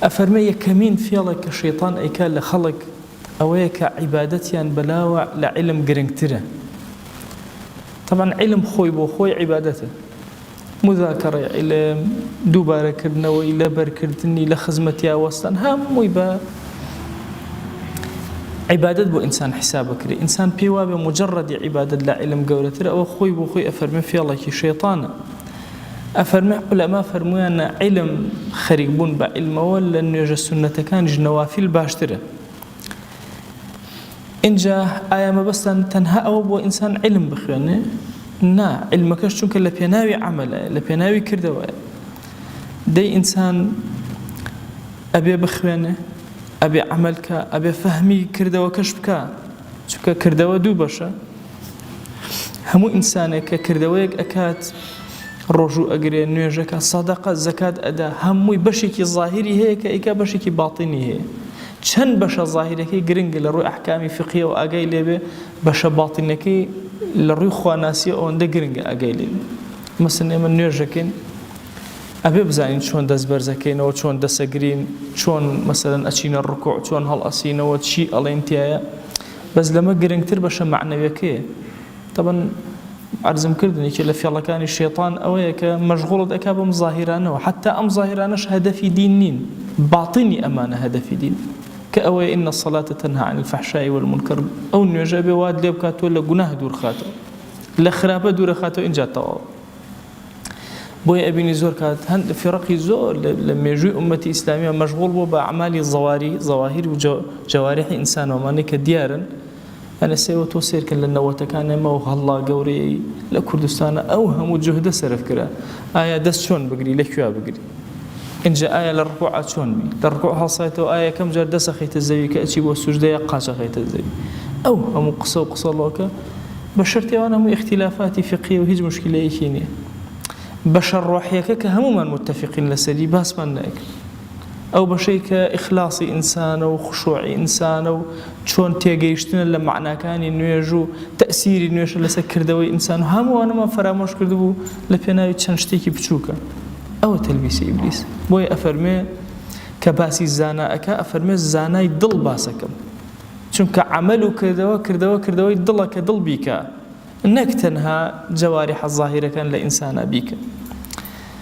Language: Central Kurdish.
أفرمي كمين فيلك الشيطان أيكال لخلق أويك عبادتيان بلاوع لعلم قرنكتره. طبعا علم خوي بو خوي عبادته، مذاكرة علم دوباره كردنا وإلى بركردني لخزمتي وسطن هم ويبا عبادة بو إنسان حسابك لي إنسان بيوابه مجرد عبادة لا علم قولتر أو خوي بو خوي أفرمي في الله كي شيطان أفرمي علماء فرموا أن علم خريبون بعلم ولا أنه يجا السنة كان جنوافل باشتره إن جاء آية ما بس تنهى أو بو إنسان علم بخوانه نا علمك شونك لبيناوي عمله لبيناوي كردوا دي إنسان أبي بخوانه أبي عملك أبي فهمي كردوا كشبك شوك كردوا دو بشا همو إنسانك كردواك أكاد رجو أجري نيجك صدقة زكاة أدا همو بشكي ظاهري هيك إيكا بشكي باطني هي چەند بەشە ظاهیرەکەی گرنگە لە ڕووی ئەحکامی فقهی و ئاگای لێبێ بەشە باڵتینەکەی لە ڕووی خواناسی ئەوەندە گرنگە ئاگای لێبێ مەسەڵەن ئێمە نوێژەکەین ئەبێ بزانین چۆن دەست بەرزەکەینەوە چۆن دەسەگرین چۆن مەسەڵەن ئەچینە ڕکوع چۆن هەڵئەسینەوە چی ئەڵێن تایە بەس لەمە گرنگتر بەشە معنەویەکەیە طبعا عرضم کردنی کە لە فێڵەکانی شێطان ئەوەیە کە مەشغوڵت ئەکا بەم ظاهیرانەوە حتا ئەم ظاهیرانەش هەدەفی دین نین باطنی ئەمانە هەدەفی دین كأوي إن الصلاة تنهى عن الفحشاء والمنكر أو نيجا بواد ليب كاتو لجناه دور خاطر لخرابة دور خاطر إن جاء بوي أبي نزور كات هند فرقي زور لما يجي أمتي إسلامية مشغول بو بأعمال ظواهر وجوارح إنسان ومانك ديارا أنا سوى توسير كان للنوة كان ما الله جوري لكردستان أوهم جهد سرف كرا آية دس شون بقري لكوا بقري إن جاء آية للركوع شون بي للركوع حصيته آية كم جار دس خيت الزوي كأشي والسجدة قاش خيت الزوي أو هم قصة الله بشرتي وأنا مو اختلافاتي فقهية وهيج مشكلة يكيني بشر روحيك كهموما متفقين لسدي بس منك أو بشيء كإخلاصي إنسان أو خشوعي إنسان أو شون تيجيشتنا لمعنى كان إنه يجو تأثير إنه يش لسكر دوي إنسان هم وأنا ما فراموش كردبو لبناء تشنشتيكي بتشوكا أو تلبيس إبليس بوي أفرمي كباسي الزانا أكا أفرمي الزانا يضل باسكم شنك عملوا كردوا يضل كضل بيك إنك تنهى جوارح الظاهرة كان لإنسان بيك